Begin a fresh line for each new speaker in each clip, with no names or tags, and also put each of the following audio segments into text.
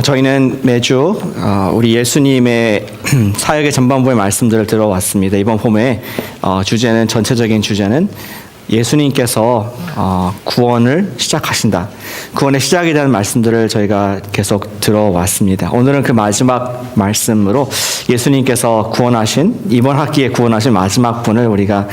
저희는 매주 우리 예수님의 사역의 전반부의 말씀들을 들어왔습니다. 이번 봄에 전체적인 주제는 예수님께서 구원을 시작하신다. 구원의 시작에 대한 말씀들을 저희가 계속 들어왔습니다. 오늘은 그 마지막 말씀으로 예수님께서 구원하신, 이번 학기에 구원하신 마지막 분을 우리가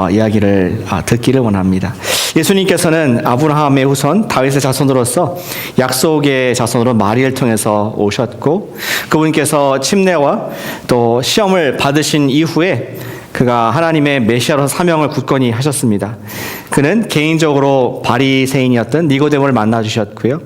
이야기를 듣기를 원합니다. 예수님께서는 아브라함의 후손 다윗의 자손으로서 약속의 자손으로 마리를 통해서 오셨고, 그분께서 침례와 또 시험을 받으신 이후에 그가 하나님의 메시아로서 사명을 굳건히 하셨습니다. 그는 개인적으로 바리새인이었던 니고데모를 만나 주셨고요.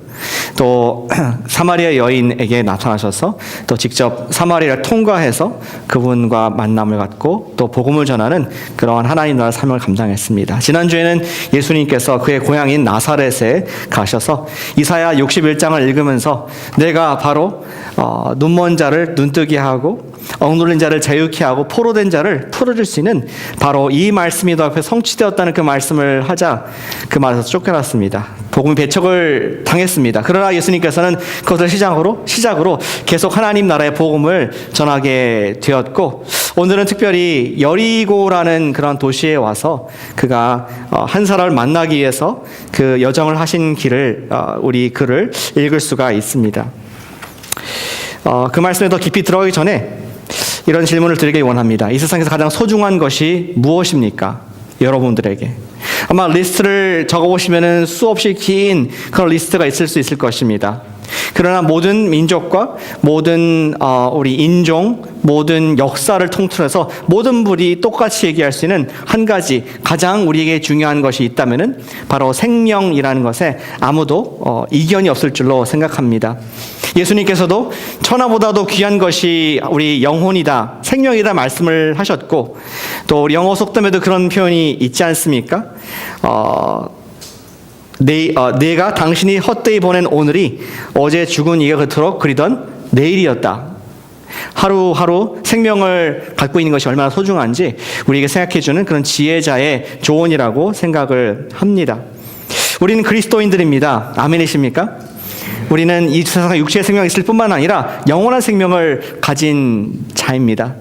또 사마리아 여인에게 나타나셔서 또 직접 사마리아를 통과해서 그분과 만남을 갖고 또 복음을 전하는 그러한 하나님 나라 사명을 감당했습니다. 지난주에는 예수님께서 그의 고향인 나사렛에 가셔서 이사야 61장을 읽으면서 내가 바로 눈먼 자를 눈뜨게 하고 억눌린 자를 자유케 하고 포로된 자를 풀어줄 수 있는 바로 이 말씀이 너 앞에 성취되었다는 그 말씀을 하자 그 말에서 쫓겨났습니다. 복음이 배척을 당했습니다. 그러나 예수님께서는 그것을 시작으로 계속 하나님 나라의 복음을 전하게 되었고, 오늘은 특별히 여리고라는 그런 도시에 와서 그가 한 사람을 만나기 위해서 그 여정을 하신 길을 우리 글을 읽을 수가 있습니다. 그 말씀에 더 깊이 들어가기 전에 이런 질문을 드리기 원합니다. 이 세상에서 가장 소중한 것이 무엇입니까? 여러분들에게. 아마 리스트를 적어보시면 수없이 긴 그런 리스트가 있을 수 있을 것입니다. 그러나 모든 민족과 모든 우리 인종, 모든 역사를 통틀어서 모든 분이 똑같이 얘기할 수 있는 한 가지 가장 우리에게 중요한 것이 있다면은 바로 생명이라는 것에 아무도 이견이 없을 줄로 생각합니다. 예수님께서도 천하보다도 귀한 것이 우리 영혼이다, 생명이다 말씀을 하셨고, 또 우리 영어 속담에도 그런 표현이 있지 않습니까? 내가 당신이 헛되이 보낸 오늘이 어제 죽은 이가 그토록 그리던 내일이었다. 하루하루 생명을 갖고 있는 것이 얼마나 소중한지 우리에게 생각해주는 그런 지혜자의 조언이라고 생각을 합니다. 우리는 그리스도인들입니다. 아멘이십니까? 우리는 이 세상에 육체의 생명이 있을 뿐만 아니라 영원한 생명을 가진 자입니다.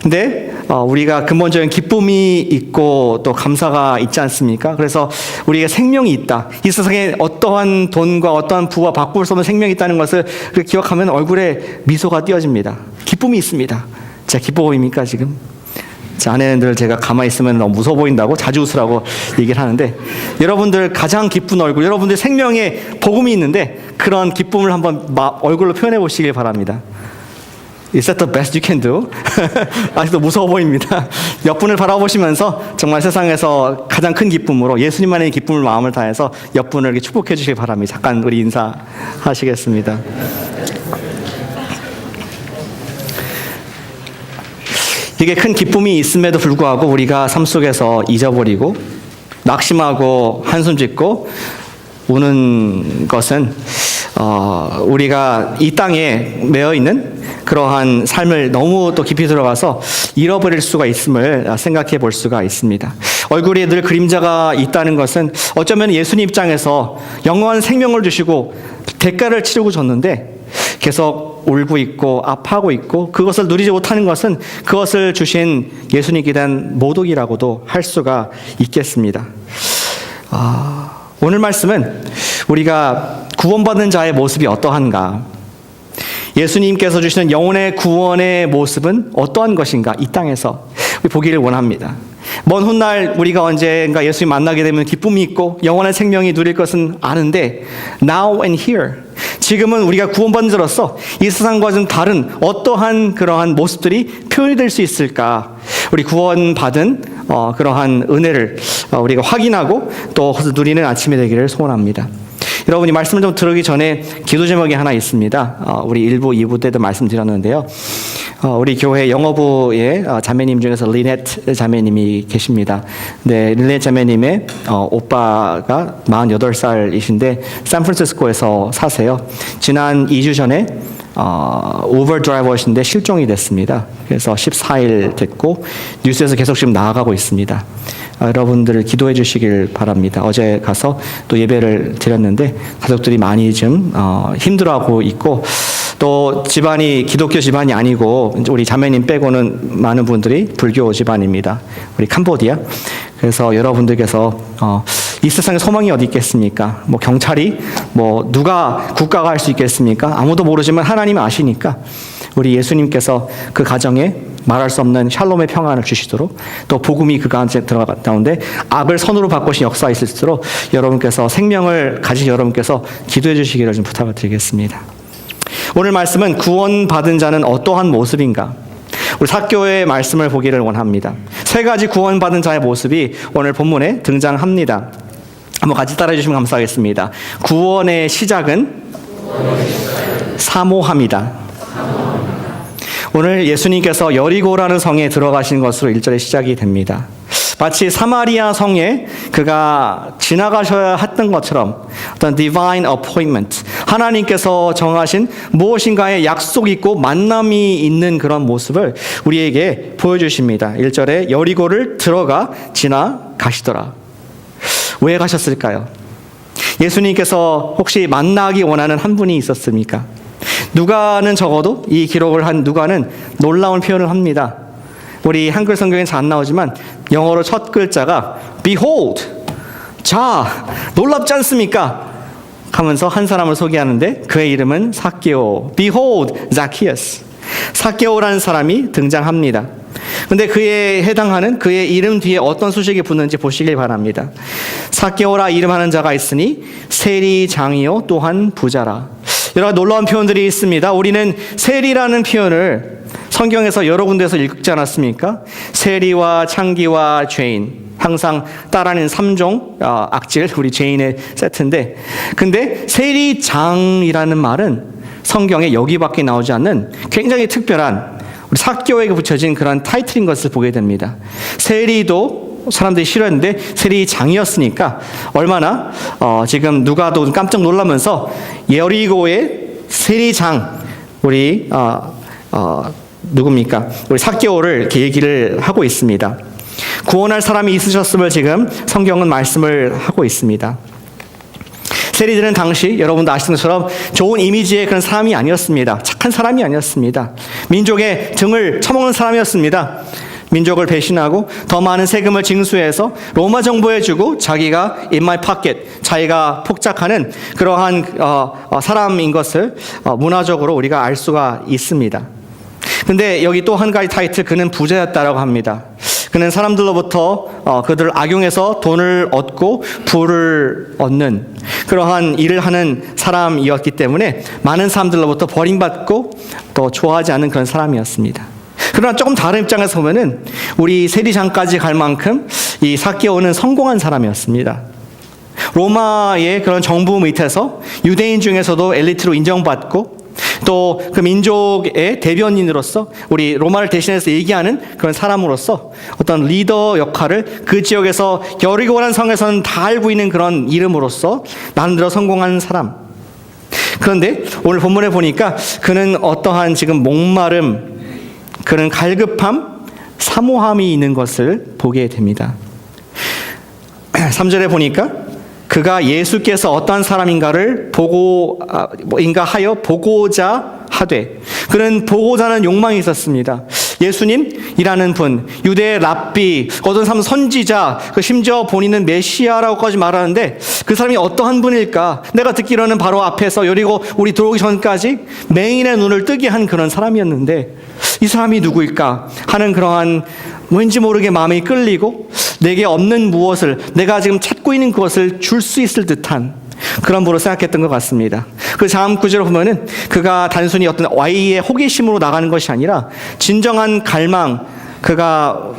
근데 우리가 근본적인 기쁨이 있고 또 감사가 있지 않습니까? 그래서 우리가 생명이 있다. 이 세상에 어떠한 돈과 어떠한 부와 바꿀 수 없는 생명이 있다는 것을 기억하면 얼굴에 미소가 띄어집니다. 기쁨이 있습니다. 자, 기뻐 보입니까 지금? 자, 아내들 제가 가만히 있으면 너무 무서워 보인다고 자주 웃으라고 얘기를 하는데, 여러분들 가장 기쁜 얼굴, 여러분들 생명에 복음이 있는데 그런 기쁨을 한번 얼굴로 표현해 보시길 바랍니다. Is that the best you can do? 아직도 무서워 보입니다. 옆분을 바라보시면서 정말 세상에서 가장 큰 기쁨으로 예수님만의 기쁨을 마음을 다해서 옆분을 이렇게 축복해 주시기 바랍니다. 잠깐 우리 인사하시겠습니다. 이게 큰 기쁨이 있음에도 불구하고 우리가 삶 속에서 잊어버리고 낙심하고 한숨 짓고 우는 것은 우리가 이 땅에 매여 있는 그러한 삶을 너무 또 깊이 들어가서 잃어버릴 수가 있음을 생각해 볼 수가 있습니다. 얼굴에 늘 그림자가 있다는 것은 어쩌면 예수님 입장에서 영원한 생명을 주시고 대가를 치르고 줬는데 계속 울고 있고 아파하고 있고 그것을 누리지 못하는 것은 그것을 주신 예수님께 대한 모독이라고도 할 수가 있겠습니다. 오늘 말씀은 우리가 구원받는 자의 모습이 어떠한가, 예수님께서 주시는 영혼의 구원의 모습은 어떠한 것인가, 이 땅에서 보기를 원합니다. 먼 훗날 우리가 언젠가 예수님 만나게 되면 기쁨이 있고 영원한 생명이 누릴 것은 아는데, now and here, 지금은 우리가 구원받은 자로서 이 세상과 좀 다른 어떠한 그러한 모습들이 표현이 될 수 있을까, 우리 구원받은 그러한 은혜를 우리가 확인하고 또 누리는 아침이 되기를 소원합니다. 여러분이 말씀을 좀 들으기 전에 기도 제목이 하나 있습니다. 우리 1부, 2부 때도 말씀드렸는데요. 우리 교회 영어부의 자매님 중에서 리넷 자매님이 계십니다. 네, 리넷 자매님의 오빠가 48살이신데 샌프란시스코에서 사세요. 지난 2주 전에 우버 드라이버신데 실종이 됐습니다. 그래서 14일 됐고 뉴스에서 계속 지금 나아가고 있습니다. 여러분들 기도해 주시길 바랍니다. 어제 가서 또 예배를 드렸는데 가족들이 많이 좀 힘들어하고 있고, 또 집안이 기독교 집안이 아니고 우리 자매님 빼고는 많은 분들이 불교 집안입니다. 우리 캄보디아. 그래서 여러분들께서 이 세상에 소망이 어디 있겠습니까? 뭐 경찰이 누가 국가가 할 수 있겠습니까? 아무도 모르지만 하나님이 아시니까 우리 예수님께서 그 가정에 말할 수 없는 샬롬의 평안을 주시도록, 또 복음이 그 가운데 악을 선으로 바꾸신 역사가 있을 수 있도록 여러분께서 생명을 가진 여러분께서 기도해 주시기를 좀 부탁을 드리겠습니다. 오늘 말씀은 구원받은 자는 어떠한 모습인가? 우리 사교의 말씀을 보기를 원합니다. 세 가지 구원받은 자의 모습이 오늘 본문에 등장합니다. 한번 같이 따라해 주시면 감사하겠습니다. 구원의 시작은 사모함이다. 오늘 예수님께서 여리고라는 성에 들어가신 것으로 1절에 시작이 됩니다. 마치 사마리아 성에 그가 지나가셔야 했던 것처럼 어떤 divine appointment, 하나님께서 정하신 무엇인가의 약속 있고 만남이 있는 그런 모습을 우리에게 보여주십니다. 1절에 여리고를 들어가 지나가시더라. 왜 가셨을까요? 예수님께서 혹시 만나기 원하는 한 분이 있었습니까? 누가는 적어도 이 기록을 한 누가는 놀라운 표현을 합니다. 우리 한글 성경에는 잘 안 나오지만 영어로 첫 글자가 behold, 자, 놀랍지 않습니까? 하면서 한 사람을 소개하는데 그의 이름은 삭개오. behold, Zacchaeus. 삭개오라는 사람이 등장합니다. 근데 그에 해당하는 그의 이름 뒤에 어떤 수식이 붙는지 보시길 바랍니다. 삭개오라 이름하는 자가 있으니 세리장이요 또한 부자라. 여러 놀라운 표현들이 있습니다. 우리는 세리라는 표현을 성경에서 여러 군데에서 읽지 않았습니까? 세리와 창기와 죄인, 항상 따라하는 3종 악질, 우리 죄인의 세트인데, 근데 세리장이라는 말은 성경에 여기밖에 나오지 않는 굉장히 특별한 우리 삭개오에게 붙여진 그런 타이틀인 것을 보게 됩니다. 세리도 사람들이 싫어했는데 세리장이었으니까 얼마나 지금 누가도 깜짝 놀라면서 여리고의 세리장, 우리 누굽니까? 우리 삭개오를 이렇게 얘기를 하고 있습니다. 구원할 사람이 있으셨음을 지금 성경은 말씀을 하고 있습니다. 세리들은 당시 여러분도 아시는 것처럼 좋은 이미지의 그런 사람이 아니었습니다. 착한 사람이 아니었습니다. 민족의 등을 쳐먹는 사람이었습니다. 민족을 배신하고 더 많은 세금을 징수해서 로마 정부에 주고 자기가 in my pocket, 자기가 폭작하는 그러한 사람인 것을 문화적으로 우리가 알 수가 있습니다. 근데 여기 또 한 가지 타이틀, 그는 부자였다라고 합니다. 그는 사람들로부터 그들을 악용해서 돈을 얻고 부를 얻는 그러한 일을 하는 사람이었기 때문에 많은 사람들로부터 버림받고 또 좋아하지 않는 그런 사람이었습니다. 그러나 조금 다른 입장에서 보면은 우리 세리장까지 갈 만큼 이 삭개오는 성공한 사람이었습니다. 로마의 그런 정부 밑에서 유대인 중에서도 엘리트로 인정받고 또 그 민족의 대변인으로서 우리 로마를 대신해서 얘기하는 그런 사람으로서 어떤 리더 역할을 그 지역에서 여리고라는 성에서는 다 알고 있는 그런 이름으로서 나름대로 성공한 사람. 그런데 오늘 본문에 보니까 그는 어떠한 지금 목마름, 그는 갈급함, 사모함이 있는 것을 보게 됩니다. 3절에 보니까 그가 예수께서 어떠한 사람인가를 하여 보고자 하되, 그는 보고자 하는 욕망이 있었습니다. 예수님이라는 분, 유대의 랍비, 어떤 사람은 선지자, 심지어 본인은 메시아라고까지 말하는데 그 사람이 어떠한 분일까? 내가 듣기로는 바로 앞에서 여리고 우리 들어오기 전까지 맹인의 눈을 뜨게 한 그런 사람이었는데 이 사람이 누구일까 하는 그러한 왠지 모르게 마음이 끌리고 내게 없는 무엇을, 내가 지금 찾고 있는 그것을 줄 수 있을 듯한 그런 분으로 생각했던 것 같습니다. 그 다음 구절을 보면은 그가 단순히 어떤 아이의 호기심으로 나가는 것이 아니라 진정한 갈망, 그가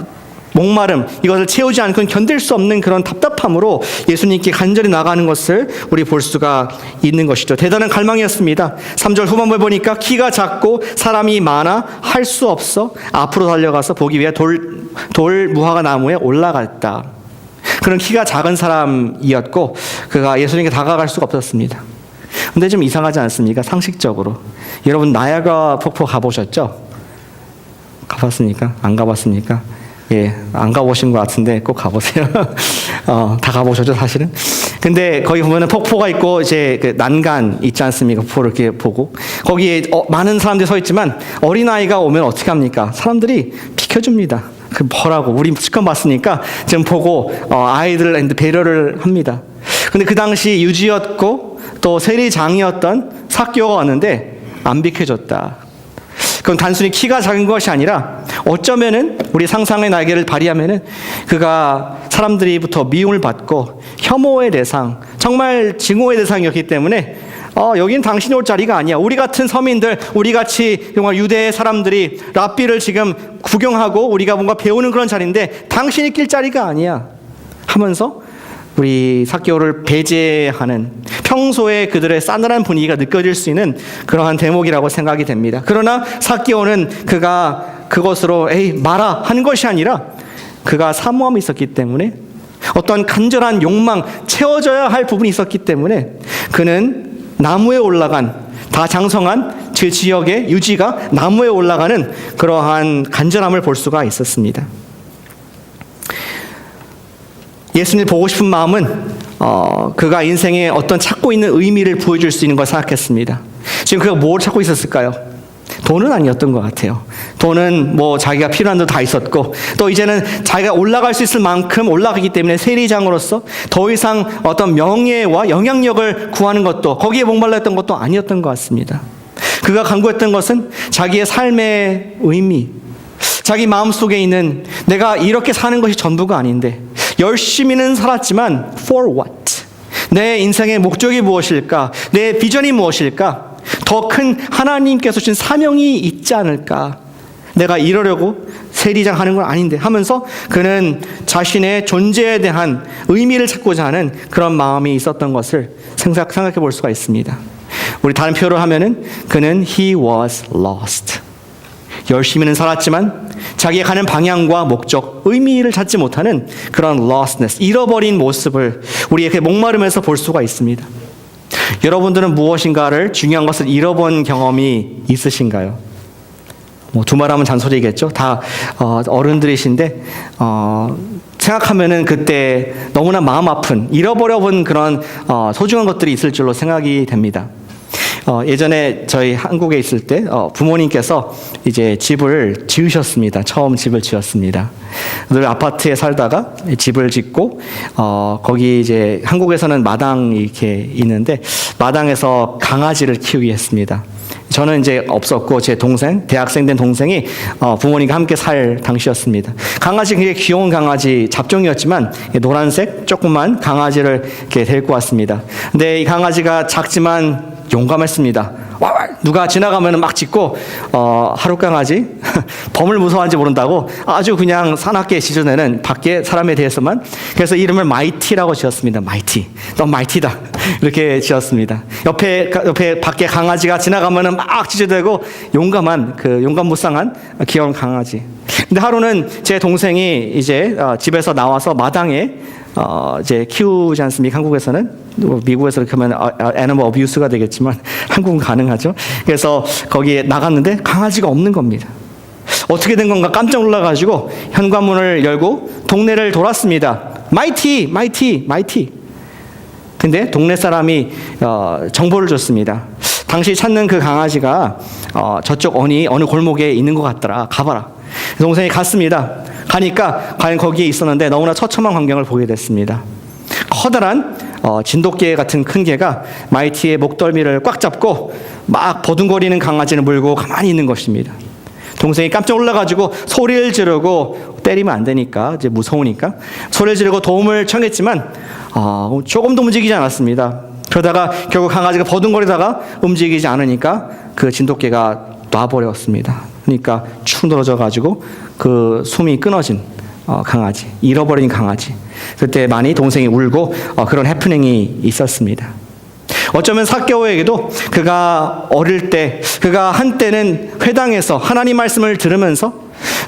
목마름, 이것을 채우지 않고는 견딜 수 없는 그런 답답함으로 예수님께 간절히 나가는 것을 우리 볼 수가 있는 것이죠. 대단한 갈망이었습니다. 3절 후반부에 보니까 키가 작고 사람이 많아 할 수 없어 앞으로 달려가서 보기 위해 돌 무화과 나무에 올라갔다. 그런 키가 작은 사람이었고 그가 예수님께 다가갈 수가 없었습니다. 근데 좀 이상하지 않습니까? 상식적으로. 여러분 나야가라 폭포 가보셨죠? 가봤습니까? 안 가봤습니까? 예, 안 가보신 것 같은데 꼭 가보세요. 다 가보셨죠, 사실은? 근데 거기 보면은 폭포가 있고 이제 그 난간 있지 않습니까? 폭포를 이렇게 보고 거기에 많은 사람들이 서 있지만 어린아이가 오면 어떻게 합니까? 사람들이 비켜줍니다. 그 뭐라고 우리 실컷 봤으니까 지금 보고 아이들을 배려를 합니다. 근데 그 당시 유지였고 또 세리장이었던 삭개오가 왔는데 안 비켜줬다. 그건 단순히 키가 작은 것이 아니라 어쩌면은 우리 상상의 날개를 발휘하면은 그가 사람들이부터 미움을 받고 혐오의 대상, 정말 증오의 대상이었기 때문에 여긴 당신이 올 자리가 아니야. 우리 같은 서민들, 우리 같이 정말 유대 사람들이 랍비를 지금 구경하고 우리가 뭔가 배우는 그런 자리인데 당신이 낄 자리가 아니야 하면서 우리 삭개오를 배제하는, 평소에 그들의 싸늘한 분위기가 느껴질 수 있는 그러한 대목이라고 생각이 됩니다. 그러나 삭개오는 그가 그것으로 에이 마라 하는 것이 아니라 그가 사모함이 있었기 때문에, 어떤 간절한 욕망, 채워져야 할 부분이 있었기 때문에 그는 나무에 올라간, 다 장성한 그 지역의 유지가 나무에 올라가는 그러한 간절함을 볼 수가 있었습니다. 예수님을 보고 싶은 마음은 그가 인생에 어떤 찾고 있는 의미를 보여줄 수 있는 걸 생각했습니다. 지금 그가 뭘 찾고 있었을까요? 돈은 아니었던 것 같아요. 돈은 뭐 자기가 필요한 데 다 있었고, 또 이제는 자기가 올라갈 수 있을 만큼 올라가기 때문에 세리장으로서 더 이상 어떤 명예와 영향력을 구하는 것도, 거기에 목말라 했던 것도 아니었던 것 같습니다. 그가 강구했던 것은 자기의 삶의 의미, 자기 마음속에 있는 내가 이렇게 사는 것이 전부가 아닌데 열심히는 살았지만 for what? 내 인생의 목적이 무엇일까? 내 비전이 무엇일까? 더 큰 하나님께서 주신 사명이 있지 않을까? 내가 이러려고 세리장 하는 건 아닌데 하면서 그는 자신의 존재에 대한 의미를 찾고자 하는 그런 마음이 있었던 것을 생각해 볼 수가 있습니다. 우리 다른 표현으로 하면은 그는 he was lost. 열심히는 살았지만 자기가 가는 방향과 목적, 의미를 찾지 못하는 그런 lostness, 잃어버린 모습을 우리에게 목마름에서 볼 수가 있습니다. 여러분들은 무엇인가를, 중요한 것을 잃어본 경험이 있으신가요? 뭐 두말하면 잔소리겠죠. 다 어른들이신데 생각하면은 그때 너무나 마음 아픈, 잃어버려본 그런 소중한 것들이 있을 줄로 생각이 됩니다. 예전에 저희 한국에 있을 때 부모님께서 이제 집을 지으셨습니다. 처음 집을 지었습니다. 늘 아파트에 살다가 집을 짓고 거기 이제 한국에서는 마당이 이렇게 있는데 마당에서 강아지를 키우게 했습니다. 저는 이제 없었고 제 동생, 대학생 된 동생이 부모님과 함께 살 당시였습니다. 강아지, 굉장히 귀여운 강아지 잡종이었지만 노란색 조그만 강아지를 이렇게 데리고 왔습니다. 근데 이 강아지가 작지만 용감했습니다. 누가 지나가면 막 짖고 하루 강아지 범을 무서워하는지 모른다고 아주 그냥 사납게 짖어내는 밖에 사람에 대해서만, 그래서 이름을 마이티라고 지었습니다. 마이티, 너 마이티다 이렇게 지었습니다. 옆에 밖에 강아지가 지나가면 막 짖어대고 용감한, 그 용감무쌍한 귀여운 강아지. 근데 하루는 제 동생이 이제 집에서 나와서 마당에 이제 키우지 않습니까? 한국에서는, 미국에서 이렇게 하면 애니멀 어뷰스가 되겠지만 한국은 가능하죠. 그래서 거기에 나갔는데 강아지가 없는 겁니다. 어떻게 된 건가 깜짝 놀라가지고 현관문을 열고 동네를 돌았습니다. 마이티, 마이티, 마이티. 근데 동네 사람이 정보를 줬습니다. 당시 찾는 그 강아지가 저쪽 어느 골목에 있는 것 같더라. 가봐라. 동생이 갔습니다. 가니까 과연 거기에 있었는데 너무나 처참한 광경을 보게 됐습니다. 커다란 진돗개 같은 큰 개가 마이티의 목덜미를 꽉 잡고 막 버둥거리는 강아지를 물고 가만히 있는 것입니다. 동생이 깜짝 놀라가지고 소리를 지르고, 때리면 안 되니까 이제 무서우니까 소리를 지르고 도움을 청했지만 조금도 움직이지 않았습니다. 그러다가 결국 강아지가 버둥거리다가 움직이지 않으니까 그 진돗개가 놔버렸습니다. 그러니까 축 늘어져가지고 그 숨이 끊어진 강아지, 잃어버린 강아지. 그때 많이 동생이 울고 그런 해프닝이 있었습니다. 어쩌면 삭개오에게도 그가 어릴 때, 그가 한때는 회당에서 하나님 말씀을 들으면서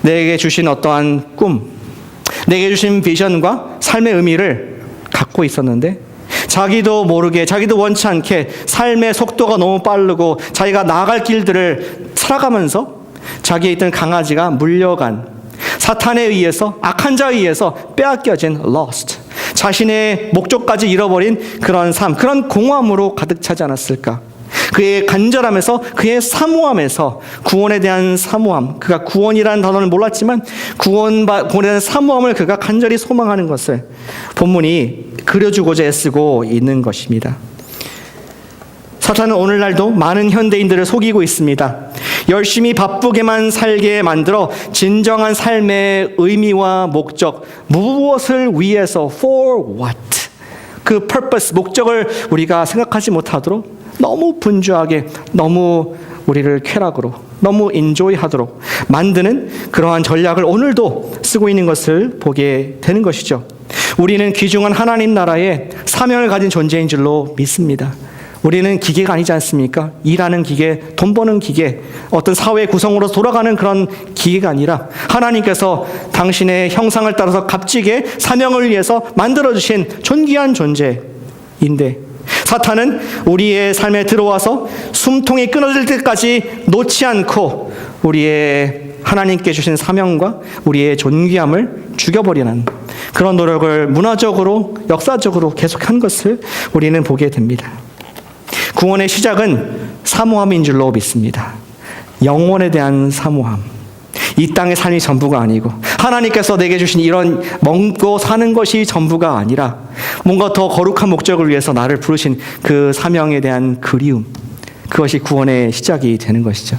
내게 주신 어떠한 꿈, 내게 주신 비전과 삶의 의미를 갖고 있었는데 자기도 모르게, 자기도 원치 않게 삶의 속도가 너무 빠르고 자기가 나아갈 길들을 살아가면서 자기에 있던 강아지가 물려간, 사탄에 의해서, 악한 자에 의해서 빼앗겨진 lost, 자신의 목적까지 잃어버린 그런 삶, 그런 공허함으로 가득 차지 않았을까? 그의 간절함에서, 그의 사모함에서, 구원에 대한 사모함, 그가 구원이라는 단어를 몰랐지만 구원에 대한 사모함을 그가 간절히 소망하는 것을 본문이 그려주고자 애쓰고 있는 것입니다. 사탄은 오늘날도 많은 현대인들을 속이고 있습니다. 열심히 바쁘게만 살게 만들어 진정한 삶의 의미와 목적, 무엇을 위해서, for what, 그 purpose, 목적을 우리가 생각하지 못하도록 너무 분주하게, 너무 우리를 쾌락으로, 너무 인조이하도록 만드는 그러한 전략을 오늘도 쓰고 있는 것을 보게 되는 것이죠. 우리는 귀중한 하나님 나라의 사명을 가진 존재인 줄로 믿습니다. 우리는 기계가 아니지 않습니까? 일하는 기계, 돈 버는 기계, 어떤 사회 구성으로 돌아가는 그런 기계가 아니라 하나님께서 당신의 형상을 따라서 값지게 사명을 위해서 만들어주신 존귀한 존재인데, 사탄은 우리의 삶에 들어와서 숨통이 끊어질 때까지 놓지 않고 우리의 하나님께 주신 사명과 우리의 존귀함을 죽여버리는 그런 노력을 문화적으로, 역사적으로 계속한 것을 우리는 보게 됩니다. 구원의 시작은 사모함인 줄로 믿습니다. 영혼에 대한 사모함. 이 땅의 삶이 전부가 아니고 하나님께서 내게 주신 이런 먹고 사는 것이 전부가 아니라 뭔가 더 거룩한 목적을 위해서 나를 부르신 그 사명에 대한 그리움, 그것이 구원의 시작이 되는 것이죠.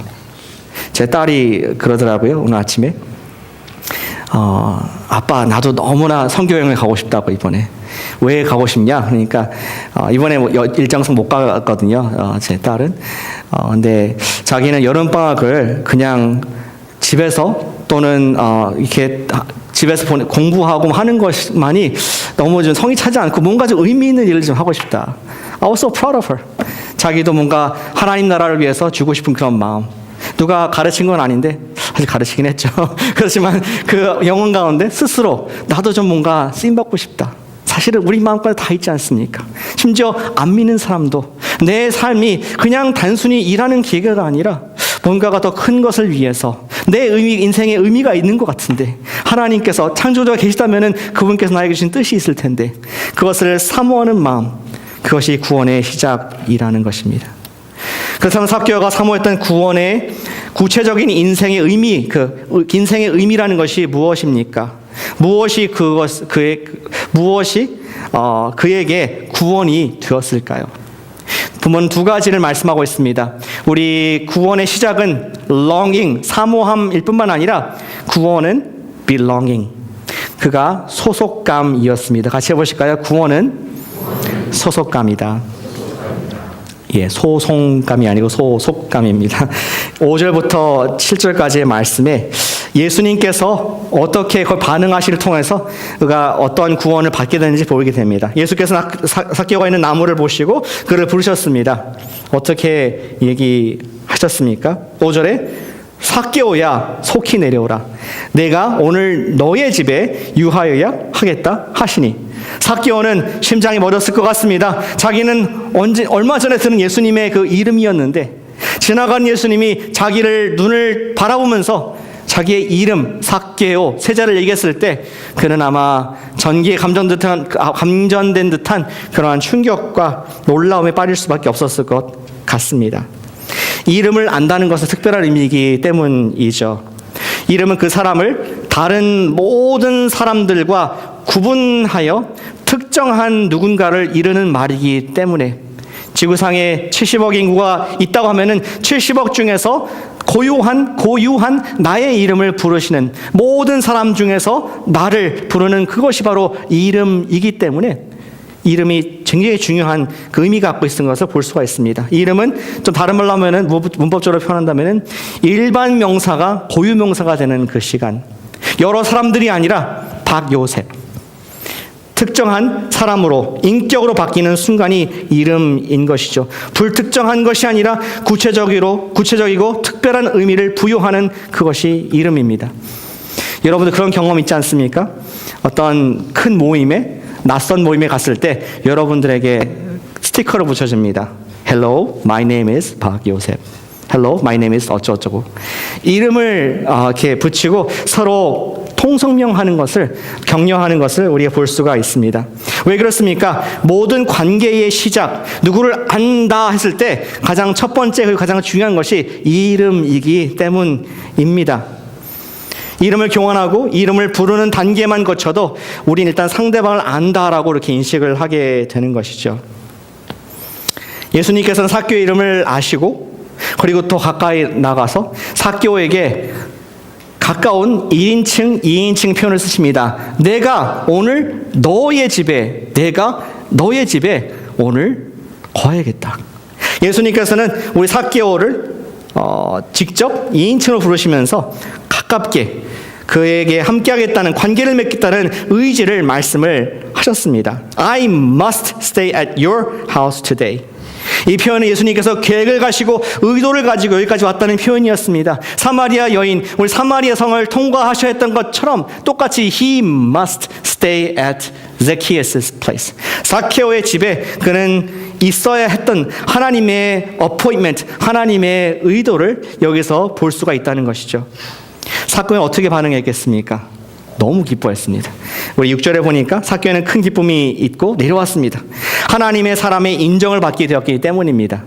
제 딸이 그러더라고요. 오늘 아침에 아빠 나도 너무나 선교여행을 가고 싶다고. 이번에 왜 가고 싶냐? 그러니까 이번에 일정상 못 갔거든요. 제 딸은. 근데 자기는 여름방학을 그냥 집에서 또는 이렇게 집에서 공부하고 하는 것만이 너무 좀 성이 차지 않고 뭔가 좀 의미 있는 일을 좀 하고 싶다. I was so proud of her. 자기도 뭔가 하나님 나라를 위해서 주고 싶은 그런 마음. 누가 가르친 건 아닌데 사실 가르치긴 했죠. 그렇지만 그 영혼 가운데 스스로 나도 좀 뭔가 쓰임받고 싶다. 사실은 우리 마음까지 다 있지 않습니까? 심지어 안 믿는 사람도 내 삶이 그냥 단순히 일하는 기계가 아니라 뭔가가 더 큰 것을 위해서 내 인생에 의미가 있는 것 같은데 하나님께서 창조주가 계시다면 그분께서 나에게 주신 뜻이 있을 텐데 그것을 사모하는 마음, 그것이 구원의 시작이라는 것입니다. 그렇다면 삭개오가 사모했던 구원의 구체적인 인생의 의미, 그 인생의 의미라는 것이 무엇입니까? 무엇이 그에게 구원이 되었을까요? 본문 두 가지를 말씀하고 있습니다. 우리 구원의 시작은 longing, 사모함일 뿐만 아니라 구원은 belonging, 그가 소속감이었습니다. 같이 해보실까요? 구원은 소속감이다. 예, 소송감이 아니고 소속감입니다. 5절부터 7절까지의 말씀에 예수님께서 어떻게 그걸 반응하시를 통해서 그가 어떠한 구원을 받게 되는지 보이게 됩니다. 예수께서 삭개오가 있는 나무를 보시고 그를 부르셨습니다. 어떻게 얘기하셨습니까? 5절에 삭개오야 속히 내려오라. 내가 오늘 너의 집에 유하여야 하겠다 하시니. 삭개오는 심장이 멎었을 것 같습니다. 자기는 얼마 전에 들은 예수님의 그 이름이었는데 지나간 예수님이 자기를 눈을 바라보면서 자기의 이름 삭개오 세자를 얘기했을 때 그는 아마 전기에 감전된 듯한 그러한 충격과 놀라움에 빠질 수밖에 없었을 것 같습니다. 이름을 안다는 것은 특별한 의미이기 때문이죠. 이름은 그 사람을 다른 모든 사람들과 구분하여 특정한 누군가를 이르는 말이기 때문에 지구상에 70억 인구가 있다고 하면은 70억 중에서 고유한 나의 이름을 부르시는 모든 사람 중에서 나를 부르는 그것이 바로 이름이기 때문에 이름이 굉장히 중요한 그 의미가 갖고 있는 것을 볼 수가 있습니다. 이 이름은 좀 다른 말로 하면은 문법적으로 표현한다면은 일반 명사가 고유 명사가 되는 그 시간. 여러 사람들이 아니라 박요셉. 특정한 사람으로 인격으로 바뀌는 순간이 이름인 것이죠. 불특정한 것이 아니라 구체적이고 특별한 의미를 부여하는 그것이 이름입니다. 여러분들 그런 경험 있지 않습니까? 어떤 큰 모임에 낯선 모임에 갔을 때 여러분들에게 스티커를 붙여줍니다. Hello, my name is 박요셉. Hello, my name is 어쩌고저쩌고. 이름을 이렇게 붙이고 서로 통성명하는 것을, 격려하는 것을 우리가 볼 수가 있습니다. 왜 그렇습니까? 모든 관계의 시작, 누구를 안다 했을 때 가장 첫 번째 그리고 가장 중요한 것이 이름이기 때문입니다. 이름을 교환하고 이름을 부르는 단계만 거쳐도 우리는 일단 상대방을 안다라고 이렇게 인식을 하게 되는 것이죠. 예수님께서는 삭개오의 이름을 아시고 그리고 더 가까이 나가서 삭개오에게 가까운 1인칭, 2인칭 표현을 쓰십니다. 내가 너의 집에 오늘 거해야겠다. 예수님께서는 우리 삭개오를 직접 2인칭으로 부르시면서 가깝게 그에게 함께하겠다는, 관계를 맺겠다는 의지를 말씀을 하셨습니다. I must stay at your house today. 이 표현은 예수님께서 계획을 가시고 의도를 가지고 여기까지 왔다는 표현이었습니다. 사마리아 여인, 우리 사마리아 성을 통과하셔야 했던 것처럼 똑같이 He must stay at Zacchaeus' place. 삭개오의 집에 그는 있어야 했던 하나님의 appointment, 하나님의 의도를 여기서 볼 수가 있다는 것이죠. 삭개오는 어떻게 반응했겠습니까? 너무 기뻐했습니다. 우리 6절에 보니까 삭개오는 큰 기쁨이 있고 내려왔습니다. 하나님의 사람의 인정을 받게 되었기 때문입니다.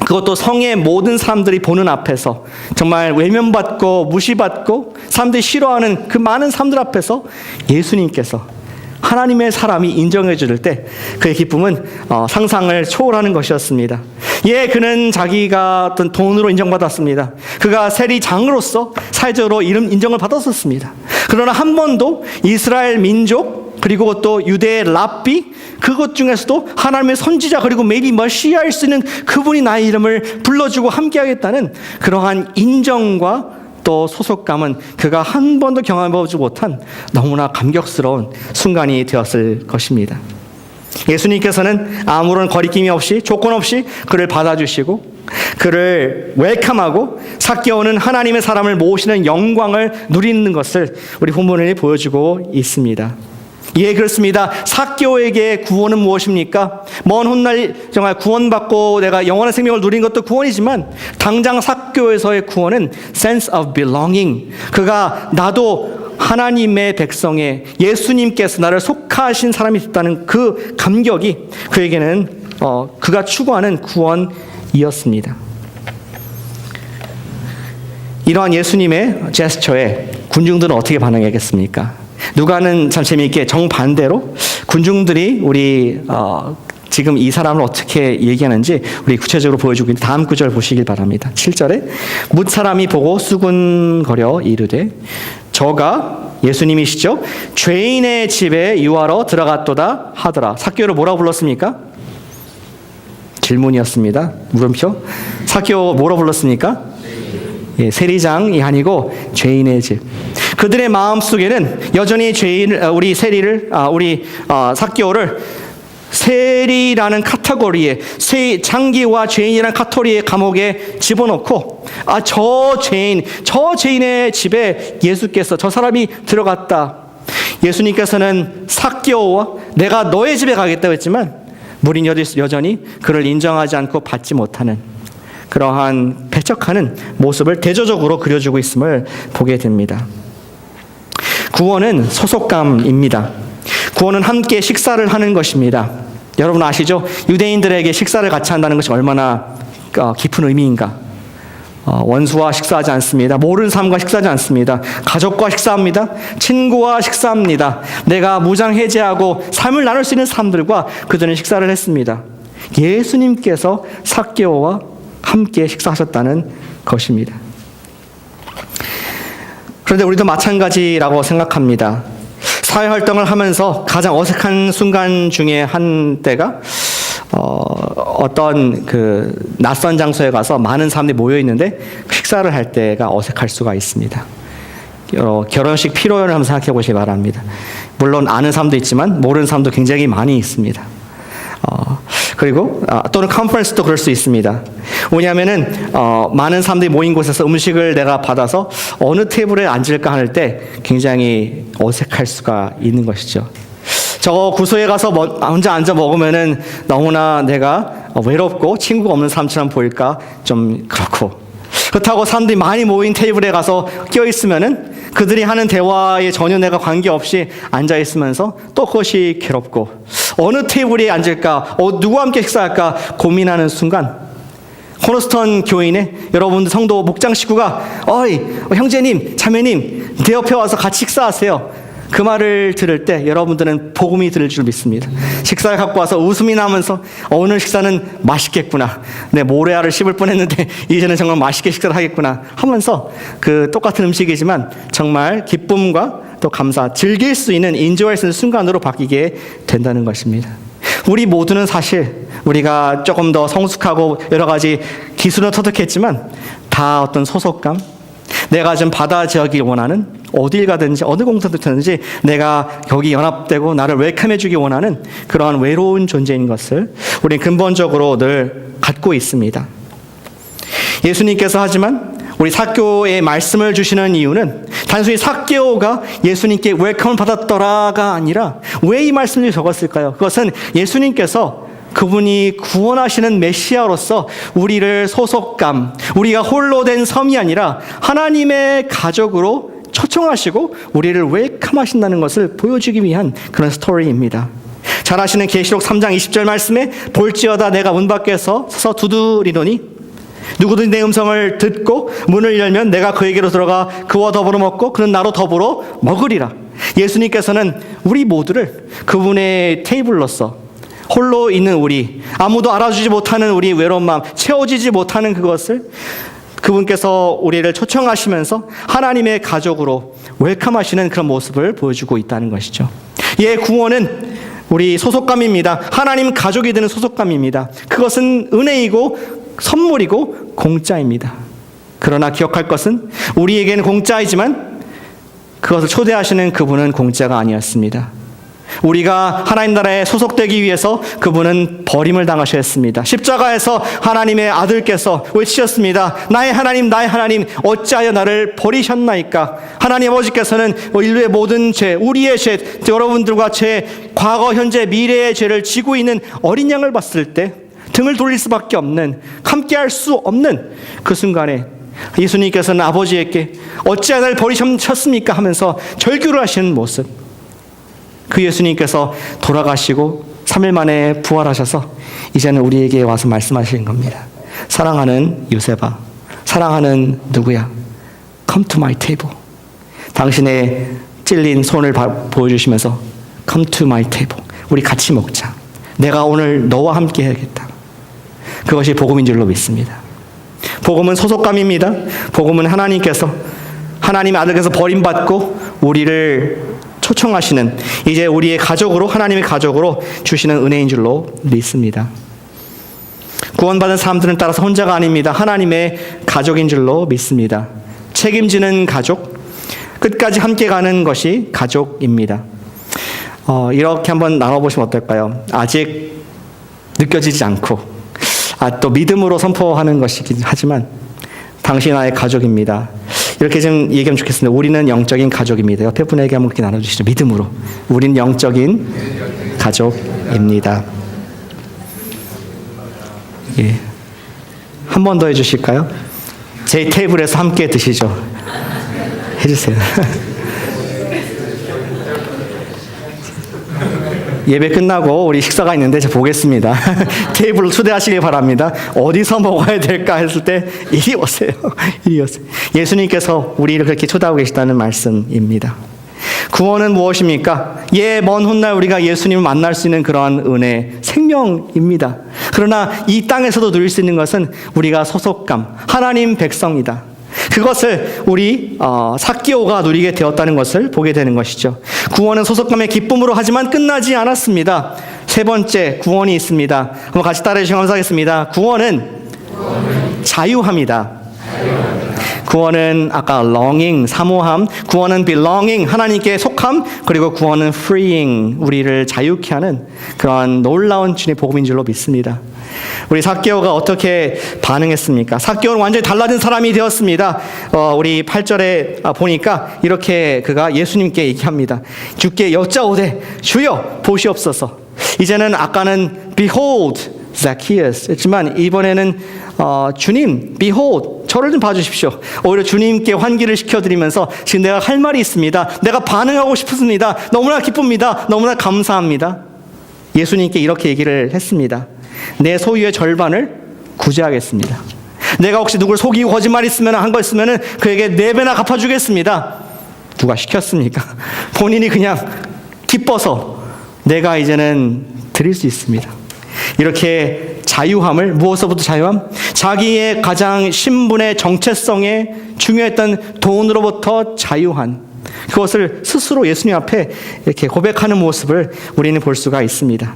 그것도 성의 모든 사람들이 보는 앞에서 정말 외면받고 무시받고 사람들이 싫어하는 그 많은 사람들 앞에서 예수님께서 하나님의 사람이 인정해 줄 때 그의 기쁨은 상상을 초월하는 것이었습니다. 그는 자기가 어떤 돈으로 인정받았습니다. 그가 세리장으로서 사회적으로 인정을 받았었습니다. 그러나 한 번도 이스라엘 민족 그리고 또 유대의 랍비 그것 중에서도 하나님의 선지자 그리고 maybe 머시아일 수 있는 그분이 나의 이름을 불러주고 함께하겠다는 그러한 인정과 또 소속감은 그가 한 번도 경험해보지 못한 너무나 감격스러운 순간이 되었을 것입니다. 예수님께서는 아무런 거리낌이 없이 조건 없이 그를 받아주시고 그를 웰컴하고 삭개오는 하나님의 사람을 모시는 영광을 누리는 것을 우리 본문에 보여주고 있습니다. 그렇습니다. 삭개오에게 구원은 무엇입니까? 먼 훗날 정말 구원받고 내가 영원한 생명을 누린 것도 구원이지만 당장 삭개오에서의 구원은 sense of belonging. 그가 나도 하나님의 백성에 예수님께서 나를 속하신 사람이 됐다는 그 감격이 그에게는 그가 추구하는 구원이었습니다. 이러한 예수님의 제스처에 군중들은 어떻게 반응했겠습니까? 누가는 참 재미있게 정반대로 군중들이 우리 지금 이 사람을 어떻게 얘기하는지 우리 구체적으로 보여주고 있는 다음 구절 보시길 바랍니다. 7절에 뭇 사람이 보고 수군거려 이르되 저가 예수님이시죠? 죄인의 집에 유하러 들어갔도다 하더라. 삭개오를 뭐라고 불렀습니까? 질문이었습니다. 물음표. 삭개오 뭐라고 불렀습니까? 세리장이 아니고 죄인의 집. 그들의 마음 속에는 여전히 우리 삭개오를 세리라는 카테고리에, 장기와 죄인이라는 카테고리의 감옥에 집어넣고 저 죄인의 집에 예수께서 저 사람이 들어갔다. 예수님께서는 삭개오와 내가 너의 집에 가겠다고 했지만 무리는 여전히 그를 인정하지 않고 받지 못하는 그러한 배척하는 모습을 대조적으로 그려주고 있음을 보게 됩니다. 구원은 소속감입니다. 구원은 함께 식사를 하는 것입니다. 여러분 아시죠? 유대인들에게 식사를 같이 한다는 것이 얼마나 깊은 의미인가? 원수와 식사하지 않습니다. 모르는 사람과 식사하지 않습니다. 가족과 식사합니다. 친구와 식사합니다. 내가 무장해제하고 삶을 나눌 수 있는 사람들과 그들은 식사를 했습니다. 예수님께서 삭개오와 함께 식사하셨다는 것입니다. 그런데 우리도 마찬가지라고 생각합니다. 사회활동을 하면서 가장 어색한 순간 중에 한 때가 어떤 그 낯선 장소에 가서 많은 사람들이 모여 있는데 식사를 할 때가 어색할 수가 있습니다. 결혼식 피로연을 한번 생각해 보시기 바랍니다. 물론 아는 사람도 있지만 모르는 사람도 굉장히 많이 있습니다. 그리고 또는 컨퍼런스도 그럴 수 있습니다. 왜냐하면은 많은 사람들이 모인 곳에서 음식을 내가 받아서 어느 테이블에 앉을까 할 때 굉장히 어색할 수가 있는 것이죠. 저 구소에 가서 혼자 앉아 먹으면은 너무나 내가 외롭고 친구가 없는 사람처럼 보일까 좀 그렇고, 그렇다고 사람들이 많이 모인 테이블에 가서 끼어 있으면은 그들이 하는 대화에 전혀 내가 관계없이 앉아 있으면서 또 그것이 괴롭고, 어느 테이블에 앉을까, 누구와 함께 식사할까 고민하는 순간, 코너스톤 교인의 여러분들 성도 목장 식구가 어이 형제님 자매님 내 옆에 와서 같이 식사하세요, 그 말을 들을 때 여러분들은 복음이 들을 줄 믿습니다. 식사를 갖고 와서 웃음이 나면서 오늘 식사는 맛있겠구나, 내 모래알을 씹을 뻔했는데 이제는 정말 맛있게 식사를 하겠구나 하면서 그 똑같은 음식이지만 정말 기쁨과 또 감사, 즐길 수 있는, 인조할 수 있는 순간으로 바뀌게 된다는 것입니다. 우리 모두는 사실 우리가 조금 더 성숙하고 여러 가지 기술은 터득했지만 다 어떤 소속감, 내가 좀 받아주기 원하는, 어딜 가든지 어느 공간도 되든지 내가 여기 연합되고 나를 웰컴해주기 원하는 그러한 외로운 존재인 것을 우리는 근본적으로 늘 갖고 있습니다. 예수님께서 하지만 우리 삭개오의 말씀을 주시는 이유는 단순히 삭개오가 예수님께 웰컴을 받았더라가 아니라 왜 이 말씀을 적었을까요? 그것은 예수님께서 그분이 구원하시는 메시아로서 우리를 소속감, 우리가 홀로 된 섬이 아니라 하나님의 가족으로 초청하시고 우리를 웰컴하신다는 것을 보여주기 위한 그런 스토리입니다. 잘 아시는 계시록 3장 20절 말씀에 볼지어다 내가 문 밖에서 서서 두드리노니 누구든지 내 음성을 듣고 문을 열면 내가 그에게로 들어가 그와 더불어 먹고 그는 나로 더불어 먹으리라. 예수님께서는 우리 모두를 그분의 테이블로서 홀로 있는 우리, 아무도 알아주지 못하는 우리 외로운 마음, 채워지지 못하는 그것을 그분께서 우리를 초청하시면서 하나님의 가족으로 웰컴하시는 그런 모습을 보여주고 있다는 것이죠. 예, 구원은 우리 소속감입니다. 하나님 가족이 되는 소속감입니다. 그것은 은혜이고 선물이고 공짜입니다. 그러나 기억할 것은 우리에게는 공짜이지만 그것을 초대하시는 그분은 공짜가 아니었습니다. 우리가 하나님 나라에 소속되기 위해서 그분은 버림을 당하셨습니다. 십자가에서 하나님의 아들께서 외치셨습니다. 나의 하나님 나의 하나님 어찌하여 나를 버리셨나이까. 하나님 아버지께서는 인류의 모든 죄, 우리의 죄, 여러분들과 제 과거 현재 미래의 죄를 지고 있는 어린 양을 봤을 때 등을 돌릴 수밖에 없는, 함께할 수 없는 그 순간에 예수님께서는 아버지에게 어찌하여 나를 버리셨습니까 하면서 절규를 하시는 모습, 그 예수님께서 돌아가시고 3일 만에 부활하셔서 이제는 우리에게 와서 말씀하시는 겁니다. 사랑하는 요셉아, 사랑하는 누구야, Come to my table. 당신의 찔린 손을 보여주시면서 Come to my table. 우리 같이 먹자. 내가 오늘 너와 함께 해야겠다. 그것이 복음인 줄로 믿습니다. 복음은 소속감입니다. 복음은 하나님께서, 하나님의 아들께서 버림받고 우리를 초청하시는, 이제 우리의 가족으로, 하나님의 가족으로 주시는 은혜인 줄로 믿습니다. 구원받은 사람들은 따라서 혼자가 아닙니다. 하나님의 가족인 줄로 믿습니다. 책임지는 가족, 끝까지 함께 가는 것이 가족입니다. 이렇게 한번 나눠보시면 어떨까요? 아직 느껴지지 않고 또 믿음으로 선포하는 것이긴 하지만 당신 나의 가족입니다. 이렇게 좀 얘기하면 좋겠습니다. 우리는 영적인 가족입니다. 옆에 분에게 한번 그렇게 나눠주시죠. 믿음으로. 우린 영적인 가족입니다. 예. 한 번 더 해주실까요? 제 테이블에서 함께 드시죠. 해주세요. 예배 끝나고 우리 식사가 있는데 제가 보겠습니다. 테이블로 초대하시길 바랍니다. 어디서 먹어야 될까 했을 때 이리 오세요. 이리 오세요. 예수님께서 우리를 그렇게 초대하고 계시다는 말씀입니다. 구원은 무엇입니까? 먼 훗날 우리가 예수님을 만날 수 있는 그러한 은혜, 생명입니다. 그러나 이 땅에서도 누릴 수 있는 것은 우리가 소속감, 하나님 백성이다. 그것을 우리 삭개오가 누리게 되었다는 것을 보게 되는 것이죠. 구원은 소속감의 기쁨으로 하지만 끝나지 않았습니다. 세 번째 구원이 있습니다. 한번 같이 따라해 주시면 감사하겠습니다. 구원은 자유합니다. 구원은 아까 longing, 사모함, 구원은 belonging, 하나님께 속함, 그리고 구원은 freeing, 우리를 자유케 하는 그런 놀라운 주님의 복음인 줄로 믿습니다. 우리 삭개오가 어떻게 반응했습니까? 삭개오는 완전히 달라진 사람이 되었습니다. 우리 8절에 보니까 이렇게 그가 예수님께 얘기합니다. 주께 여짜오되 주여 보시옵소서. 이제는 아까는 behold Zacchaeus 했지만 이번에는 주님 behold 저를 좀 봐주십시오. 오히려 주님께 환기를 시켜드리면서 지금 내가 할 말이 있습니다. 내가 반응하고 싶습니다. 너무나 기쁩니다. 너무나 감사합니다. 예수님께 이렇게 얘기를 했습니다. 내 소유의 절반을 구제하겠습니다. 내가 혹시 누굴 속이고 거짓말 있으면 한 거 있으면 그에게 4배나 갚아주겠습니다. 누가 시켰습니까? 본인이 그냥 기뻐서 내가 이제는 드릴 수 있습니다. 이렇게 자유함을, 무엇으로부터 자유함? 자기의 가장 신분의 정체성에 중요했던 돈으로부터 자유한 그것을 스스로 예수님 앞에 이렇게 고백하는 모습을 우리는 볼 수가 있습니다.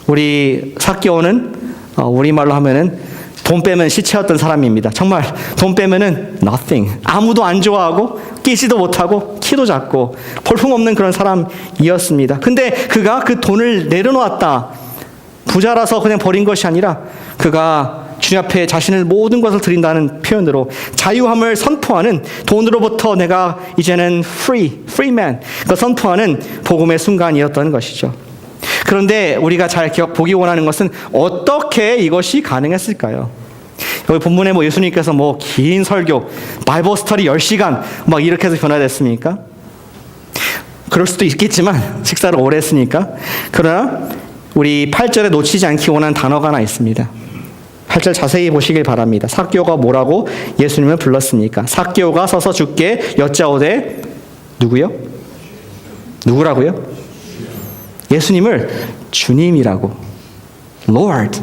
우리 삭개오는 우리말로 하면은 돈 빼면 시체였던 사람입니다. 정말 돈 빼면은 nothing, 아무도 안 좋아하고 끼지도 못하고 키도 작고 볼품없는 그런 사람이었습니다. 근데 그가 그 돈을 내려놓았다. 부자라서 그냥 버린 것이 아니라 그가 주님 앞에 자신을 모든 것을 드린다는 표현으로 자유함을 선포하는, 돈으로부터 내가 이제는 free man, 그 선포하는 복음의 순간이었던 것이죠. 그런데 우리가 잘 보기 원하는 것은 어떻게 이것이 가능했을까요? 여기 본문에 예수님께서 긴 설교, 바이블 스터디 10시간 막 이렇게 해서 변화됐습니까? 그럴 수도 있겠지만 식사를 오래 했으니까. 그러나 우리 8절에 놓치지 않기 원하는 단어가 하나 있습니다. 8절 자세히 보시길 바랍니다. 삭개오가 뭐라고 예수님을 불렀습니까? 삭개오가 서서 주께 여짜오되 누구요? 누구라고요? 예수님을 주님이라고, Lord,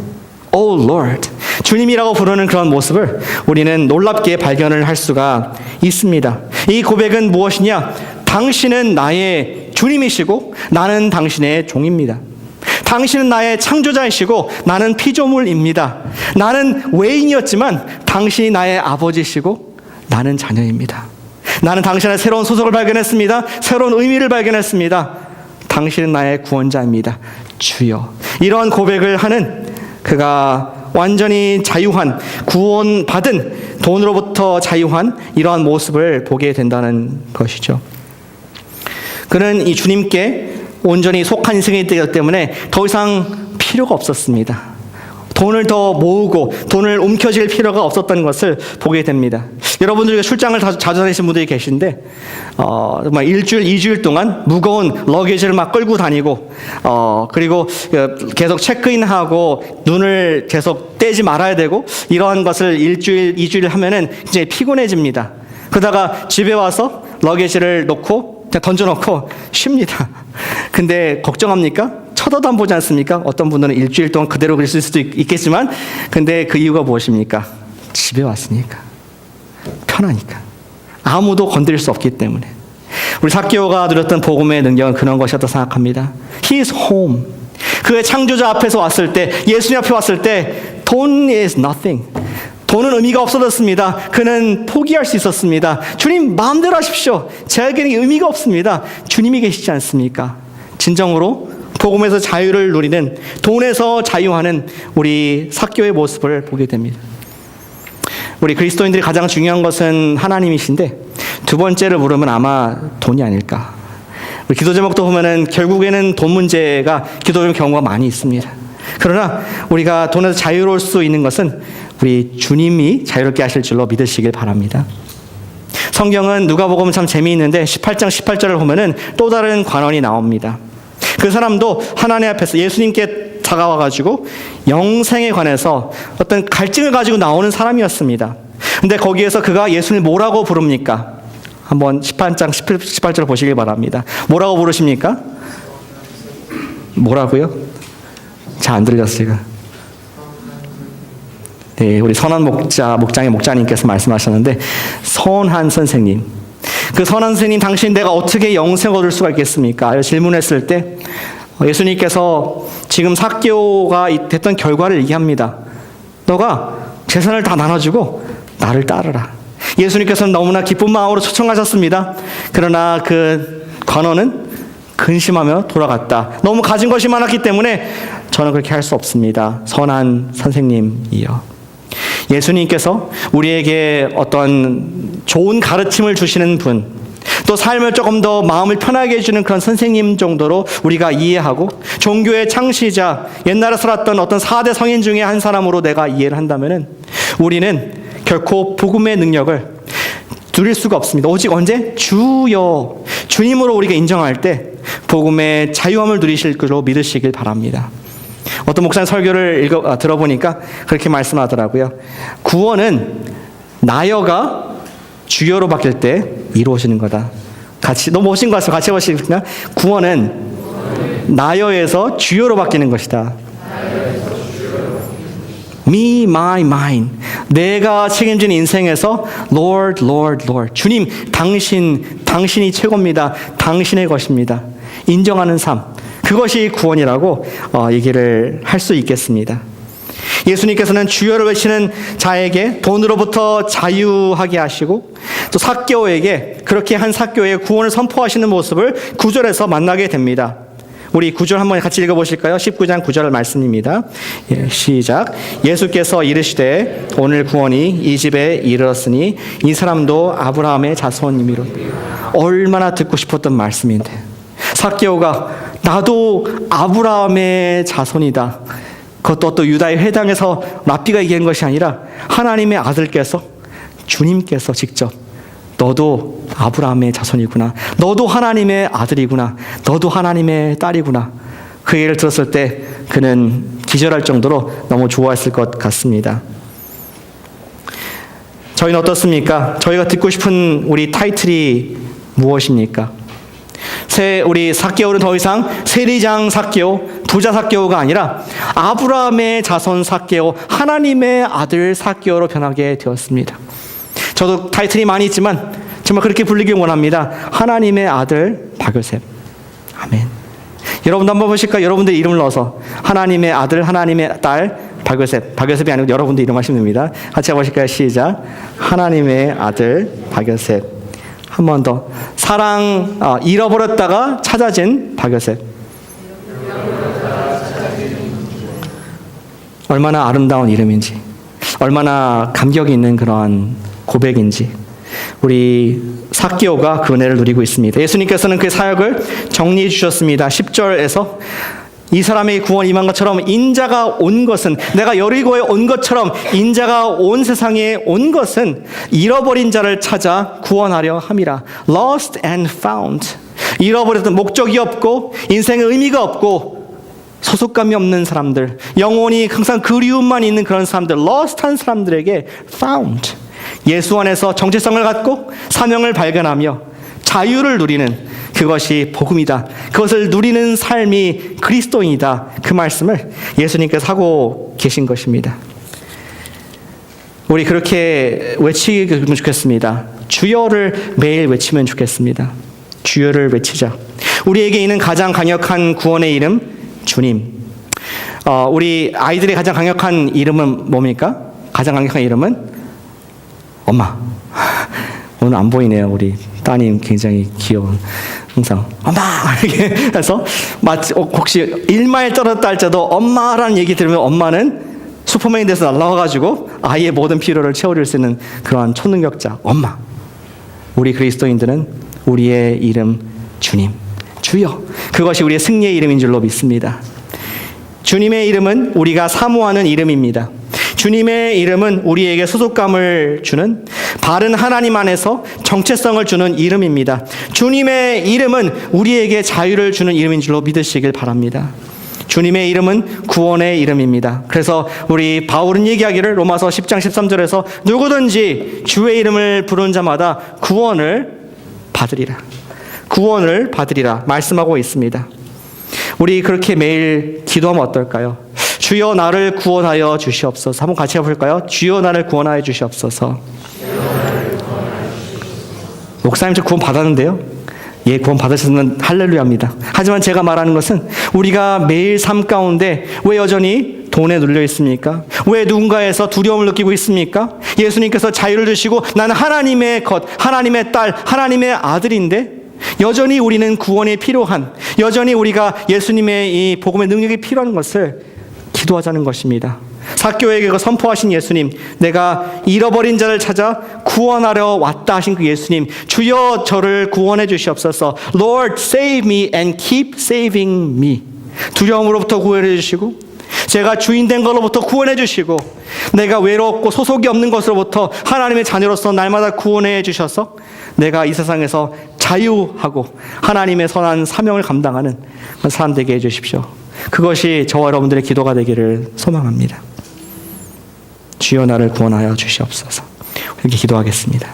Oh Lord, 주님이라고 부르는 그런 모습을 우리는 놀랍게 발견을 할 수가 있습니다. 이 고백은 무엇이냐? 당신은 나의 주님이시고 나는 당신의 종입니다. 당신은 나의 창조자이시고 나는 피조물입니다. 나는 외인이었지만 당신이 나의 아버지시고 나는 자녀입니다. 나는 당신의 새로운 소속을 발견했습니다. 새로운 의미를 발견했습니다. 당신은 나의 구원자입니다. 주여. 이러한 고백을 하는 그가 완전히 자유한, 구원받은, 돈으로부터 자유한 이러한 모습을 보게 된다는 것이죠. 그는 이 주님께 온전히 속한 인생이 되었기 때문에 더 이상 필요가 없었습니다. 돈을 더 모으고 돈을 움켜쥘 필요가 없었던 것을 보게 됩니다. 여러분들 출장을 자주 다니신 분들이 계신데 정말 일주일, 2주일 동안 무거운 러기지를 막 끌고 다니고 그리고 계속 체크인하고 눈을 계속 떼지 말아야 되고 이러한 것을 일주일, 2주일 하면은 이제 피곤해집니다. 그러다가 집에 와서 러기지를 놓고 그냥 던져놓고 쉽니다. 근데 걱정합니까? 쳐다도 안 보지 않습니까? 어떤 분들은 일주일 동안 그대로 있을 수도 있겠지만, 근데 그 이유가 무엇입니까? 집에 왔으니까. 편하니까. 아무도 건드릴 수 없기 때문에. 우리 삭개오가 누렸던 복음의 능력은 그런 것이었다고 생각합니다. He is home. 그의 창조자 앞에서 왔을 때, 예수님 앞에 왔을 때, 돈 is nothing. 돈은 의미가 없어졌습니다. 그는 포기할 수 있었습니다. 주님 마음대로 하십시오. 제에게는 의미가 없습니다. 주님이 계시지 않습니까? 진정으로 복음에서 자유를 누리는, 돈에서 자유하는 우리 삭개오의 모습을 보게 됩니다. 우리 그리스도인들이 가장 중요한 것은 하나님이신데 두 번째를 물으면 아마 돈이 아닐까. 우리 기도 제목도 보면은 결국에는 돈 문제가 기도하는 경우가 많이 있습니다. 그러나 우리가 돈에서 자유로울 수 있는 것은 우리 주님이 자유롭게 하실 줄로 믿으시길 바랍니다. 성경은 누가복음 참 재미있는데 18장 18절을 보면은 또 다른 관원이 나옵니다. 그 사람도 하나님 앞에서 예수님께 다가와가지고 영생에 관해서 어떤 갈증을 가지고 나오는 사람이었습니다. 근데 거기에서 그가 예수님 뭐라고 부릅니까? 한번 18장 18절 보시길 바랍니다. 뭐라고 부르십니까? 뭐라고요? 잘 안 들렸어요. 네, 우리 선한 목장의 목자님께서 말씀하셨는데, 선한 선생님. 그 선한 선생님, 당신 내가 어떻게 영생 얻을 수가 있겠습니까? 질문했을 때 예수님께서 지금 삭개오가 됐던 결과를 얘기합니다. 너가 재산을 다 나눠주고 나를 따르라. 예수님께서는 너무나 기쁜 마음으로 초청하셨습니다. 그러나 그 관원은 근심하며 돌아갔다. 너무 가진 것이 많았기 때문에 저는 그렇게 할 수 없습니다. 선한 선생님이여. 예수님께서 우리에게 어떤 좋은 가르침을 주시는 분, 또 삶을 조금 더 마음을 편하게 해주는 그런 선생님 정도로 우리가 이해하고, 종교의 창시자, 옛날에 살았던 어떤 4대 성인 중에 한 사람으로 내가 이해를 한다면 우리는 결코 복음의 능력을 누릴 수가 없습니다. 오직 언제? 주여, 주님으로 우리가 인정할 때 복음의 자유함을 누리실 줄로 믿으시길 바랍니다. 어떤 목사님 설교를 들어보니까 그렇게 말씀하더라고요. 구원은 나여가 주여로 바뀔 때 이루어지는 거다. 같이, 너무 멋진 것 같아요. 같이 해보시겠습니까? 구원은 나여에서 주여로 바뀌는 것이다. Me, my, mine. 내가 책임지는 인생에서 Lord, Lord, Lord. 주님, 당신이 최고입니다. 당신의 것입니다. 인정하는 삶. 그것이 구원이라고 얘기를 할 수 있겠습니다. 예수님께서는 주여를 외치는 자에게 돈으로부터 자유하게 하시고, 또 삭개오에게 그렇게 한 삭개오의 구원을 선포하시는 모습을 9절에서 만나게 됩니다. 우리 9절 한번 같이 읽어보실까요? 19장 9절 말씀입니다. 시작. 예수께서 이르시되 오늘 구원이 이 집에 이르렀으니 이 사람도 아브라함의 자손이미로. 얼마나 듣고 싶었던 말씀인데, 삭개오가 나도 아브라함의 자손이다. 그것도 또 유다의 회당에서 랍비가 얘기한 것이 아니라 하나님의 아들께서, 주님께서 직접 너도 아브라함의 자손이구나. 너도 하나님의 아들이구나. 너도 하나님의 딸이구나. 그 얘기를 들었을 때 그는 기절할 정도로 너무 좋아했을 것 같습니다. 저희는 어떻습니까? 저희가 듣고 싶은 우리 타이틀이 무엇입니까? 우리 삭개오는 더 이상 세리장 삭개오, 부자 삭개오가 아니라 아브라함의 자손 삭개오, 하나님의 아들 삭개오로 변하게 되었습니다. 저도 타이틀이 많이 있지만 정말 그렇게 불리기 원합니다. 하나님의 아들 박요셉. 아멘. 여러분도 한번 보실까요? 여러분들 이름을 넣어서 하나님의 아들, 하나님의 딸 박요셉. 박요셉이 아니고 여러분들 이름 하시면 됩니다. 같이 해보실까요? 시작. 하나님의 아들 박요셉. 한 번 더. 사랑, 잃어버렸다가 찾아진 박요셉. 얼마나 아름다운 이름인지, 얼마나 감격이 있는 그러한 고백인지 우리 삭개오가 그 은혜를 누리고 있습니다. 예수님께서는 그 사역을 정리해 주셨습니다. 10절에서 이 사람의 구원 임한 것처럼 인자가 온 것은, 내가 여리고에 온 것처럼 인자가 온 세상에 온 것은 잃어버린 자를 찾아 구원하려 함이라. Lost and found. 잃어버렸던, 목적이 없고 인생의 의미가 없고 소속감이 없는 사람들, 영혼이 항상 그리움만 있는 그런 사람들, lost한 사람들에게 found. 예수 안에서 정체성을 갖고 사명을 발견하며 자유를 누리는, 그것이 복음이다. 그것을 누리는 삶이 그리스도인이다. 그 말씀을 예수님께서 하고 계신 것입니다. 우리 그렇게 외치면 좋겠습니다. 주여를 매일 외치면 좋겠습니다. 주여를 외치자. 우리에게 있는 가장 강력한 구원의 이름, 주님. 우리 아이들의 가장 강력한 이름은 뭡니까? 가장 강력한 이름은 엄마. 오늘 안 보이네요. 우리 따님 굉장히 귀여운, 항상 엄마 이렇게 해서 마치 혹시 1마일 떨어졌다 할지라도 엄마라는 얘기 들으면 엄마는 슈퍼맨이 돼서 날아와가지고 아이의 모든 필요를 채워줄 수 있는 그러한 초능력자 엄마. 우리 그리스도인들은 우리의 이름 주님, 주여. 그것이 우리의 승리의 이름인 줄로 믿습니다. 주님의 이름은 우리가 사모하는 이름입니다. 주님의 이름은 우리에게 소속감을 주는, 바른 하나님 안에서 정체성을 주는 이름입니다. 주님의 이름은 우리에게 자유를 주는 이름인 줄로 믿으시길 바랍니다. 주님의 이름은 구원의 이름입니다. 그래서 우리 바울은 얘기하기를 로마서 10장 13절에서 누구든지 주의 이름을 부르는 자마다 구원을 받으리라. 구원을 받으리라 말씀하고 있습니다. 우리 그렇게 매일 기도하면 어떨까요? 주여 나를 구원하여 주시옵소서. 한번 같이 해볼까요? 주여 나를 구원하여 주시옵소서. 목사님 저 구원 받았는데요? 예, 구원 받으셨으면 할렐루야입니다. 하지만 제가 말하는 것은 우리가 매일 삶 가운데 왜 여전히 돈에 눌려 있습니까? 왜 누군가에서 두려움을 느끼고 있습니까? 예수님께서 자유를 주시고 나는 하나님의 것, 하나님의 딸, 하나님의 아들인데 여전히 우리는 구원이 필요한, 여전히 우리가 예수님의 이 복음의 능력이 필요한 것을 기도하자는 것입니다. 삭개오에게 선포하신 예수님, 내가 잃어버린 자를 찾아 구원하려 왔다 하신 그 예수님, 주여 저를 구원해 주시옵소서. Lord, save me and keep saving me. 두려움으로부터 구원해 주시고, 제가 주인된 것로부터 구원해 주시고, 내가 외롭고 소속이 없는 것으로부터 하나님의 자녀로서 날마다 구원해 주셔서 내가 이 세상에서 자유하고 하나님의 선한 사명을 감당하는 사람 되게 해주십시오. 그것이 저와 여러분들의 기도가 되기를 소망합니다. 주여 나를 구원하여 주시옵소서. 이렇게 기도하겠습니다.